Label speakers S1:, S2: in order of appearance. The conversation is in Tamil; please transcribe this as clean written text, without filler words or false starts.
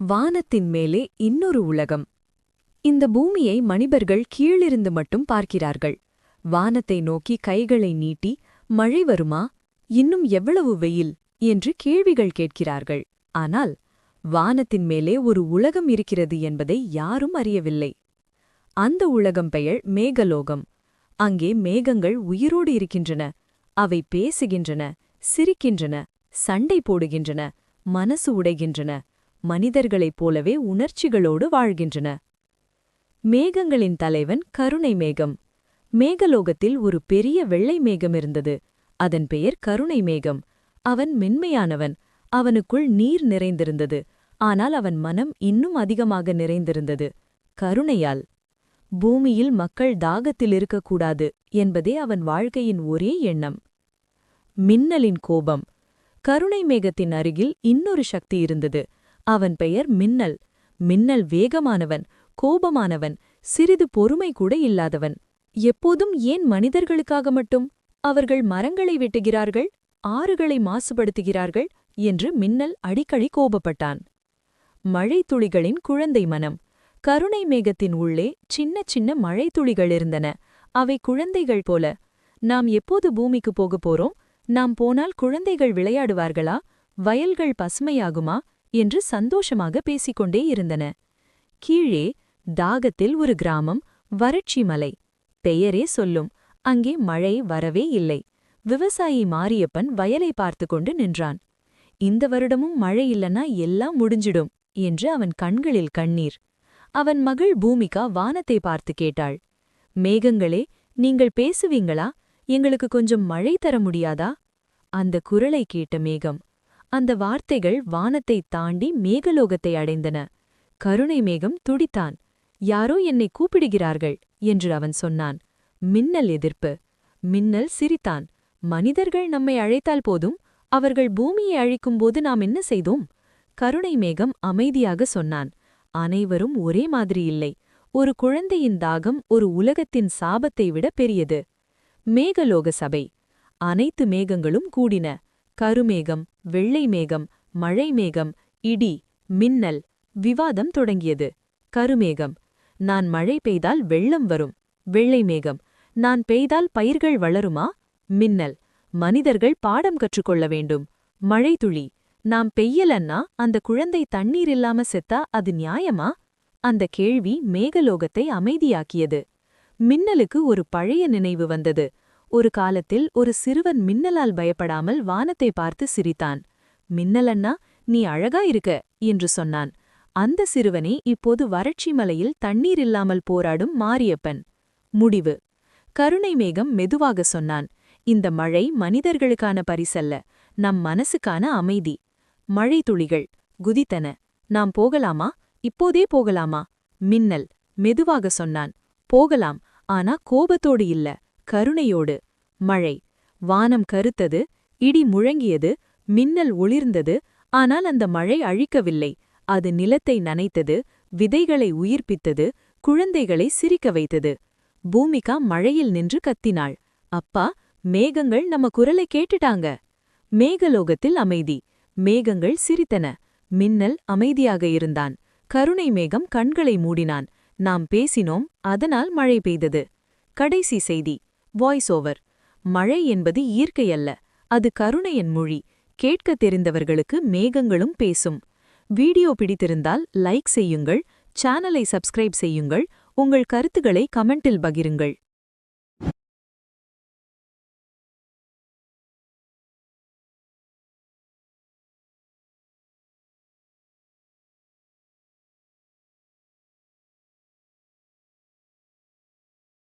S1: வானத்தின் மேலே இன்னொரு உலகம். இந்த பூமியை மனிதர்கள் கீழிருந்து மட்டும் பார்க்கிறார்கள். வானத்தை நோக்கி கைகளை நீட்டி மழை வருமா, இன்னும் எவ்வளவு வெயில் என்று கேள்விகள் கேட்கிறார்கள். ஆனால் வானத்தின் மேலே ஒரு உலகம் இருக்கிறது என்பதை யாரும் அறியவில்லை. அந்த உலகம் பெயர் மேகலோகம். அங்கே மேகங்கள் உயிரோடு இருக்கின்றன. அவை பேசுகின்றன, சிரிக்கின்றன, சண்டை போடுகின்றன, மனசு உடைகின்றன, மனிதர்களைப் போலவே உணர்ச்சிகளோடு வாழ்கின்றன. மேகங்களின் தலைவன் கருணை மேகம். மேகலோகத்தில் ஒரு பெரிய வெள்ளை மேகம் இருந்தது. அதன் பெயர் கருணை மேகம். அவன் மென்மையானவன். அவனுக்குள் நீர் நிறைந்திருந்தது. ஆனால் அவன் மனம் இன்னும் அதிகமாக நிறைந்திருந்தது, கருணையால். பூமியில் மக்கள் தாகத்தில் இருக்கக்கூடாது என்பதே அவன் வாழ்க்கையின் ஒரே எண்ணம். மின்னலின் கோபம். கருணை மேகத்தின் அருகில் இன்னொரு சக்தி இருந்தது. அவன் பெயர் மின்னல். மின்னல் வேகமானவன், கோபமானவன், சிறிது பொறுமை கூட இல்லாதவன். எப்போதும் ஏன் மனிதர்களுக்காக மட்டும் அவர்கள் மரங்களை வெட்டுகிறார்கள், ஆறுகளை மாசுபடுத்துகிறார்கள் என்று மின்னல் அடிக்கடி கோபப்பட்டான். மழைத்துளிகளின் குழந்தை மனம். கருணை மேகத்தின் உள்ளே சின்ன சின்ன மழைத்துளிகள் இருந்தன. அவை குழந்தைகள் போல. நாம் எப்போது பூமிக்கு போகப் போறோம், நாம் போனால் குழந்தைகள் விளையாடுவார்களா, வயல்கள் பசுமையாகுமா என்று சந்தோஷமாக பேசிக்கொண்டே இருந்தன. கீழே தாகத்தில் ஒரு கிராமம், வறட்சி மலை. பெயரே சொல்லும், அங்கே மழை வரவே இல்லை. விவசாயி மாரியப்பன் வயலை பார்த்து கொண்டு நின்றான். இந்த வருடமும் மழை இல்லனா எல்லாம் முடிஞ்சிடும் என்று அவன் கண்களில் கண்ணீர். அவன் மகள் பூமிகா வானத்தை பார்த்து கேட்டாள், மேகங்களே, நீங்கள் பேசுவீங்களா, எங்களுக்கு கொஞ்சம் மழை தர முடியாதா? அந்த குரலை கேட்ட மேகம், அந்த வார்த்தைகள் வானத்தை தாண்டி மேகலோகத்தை அடைந்தன. கருணை மேகம் துடித்தான். யாரோ என்னை கூப்பிடுகிறார்கள் என்று அவன் சொன்னான். மின்னல் எதிர்ப்பு. மின்னல் சிரித்தான். மனிதர்கள் நம்மை அழைத்தால் போதும், அவர்கள் பூமியை அழிக்கும்போது நாம் என்ன செய்தோம்? கருணை மேகம் அமைதியாக சொன்னான், அனைவரும் ஒரே மாதிரி இல்லை. ஒரு குழந்தையின் தாகம் ஒரு உலகத்தின் சாபத்தை விட பெரியது. மேகலோக சபை. அனைத்து மேகங்களும் கூடின. கருமேகம், வெள்ளை மேகம், மழை மேகம், இடி, மின்னல். விவாதம் தொடங்கியது. கருமேகம், நான் மழை பெய்தால் வெள்ளம் வரும். வெள்ளை மேகம், நான் பெய்தால் பயிர்கள் வளருமா? மின்னல், மனிதர்கள் பாடம் கற்றுக்கொள்ள வேண்டும். மழைத்துளி, நாம் பெய்யலன்னா அந்த குழந்தை தண்ணீர் இல்லாம செத்தா அது நியாயமா? அந்த கேள்வி மேகலோகத்தை அமைதியாக்கியது. மின்னலுக்கு ஒரு பழைய நினைவு வந்தது. ஒரு காலத்தில் ஒரு சிறுவன் மின்னலால் பயப்படாமல் வானத்தை பார்த்து சிரித்தான். மின்னலண்ணா, நீ அழகா இருக்க என்று சொன்னான். அந்த சிறுவனே இப்போது வறட்சி மலையில் தண்ணீர் இல்லாமல் போராடும் மாரியப்பன். முடிவு. கருணை மேகம் மெதுவாக சொன்னான், இந்த மழை மனிதர்களுக்கான பரிசல்ல, நம் மனசுக்கான அமைதி. மழை துளிகள் குதித்தன. நாம் போகலாமா, இப்போதே போகலாமா? மின்னல் மெதுவாக சொன்னான், போகலாம், ஆனா கோபத்தோடு இல்ல, கருணையோடு. மழை. வானம் கருத்தது, இடி முழங்கியது, மின்னல் ஒளிர்ந்தது. ஆனால் அந்த மழை அழிக்கவில்லை. அது நிலத்தை நனைத்தது, விதைகளை உயிர்ப்பித்தது, குழந்தைகளை சிரிக்க வைத்தது. பூமிகா மழையில் நின்று கத்தினாள், அப்பா, மேகங்கள் நம்ம குரலை கேட்டுட்டாங்க. மேகலோகத்தில் அமைதி. மேகங்கள் சிரித்தன. மின்னல் அமைதியாக இருந்தான். கருணை மேகம் கண்களை மூடினான். நாம் பேசினோம், அதனால் மழை பெய்தது. கடைசி செய்தி. Voice over. மழை என்பது இயற்கையல்ல, அது கருணையின் மொழி. கேட்கத் தெரிந்தவர்களுக்கு மேகங்களும் பேசும். வீடியோ பிடித்திருந்தால் லைக் செய்யுங்கள், சேனலை சப்ஸ்கிரைப் செய்யுங்கள், உங்கள் கருத்துக்களை கமெண்டில் பகிருங்கள்.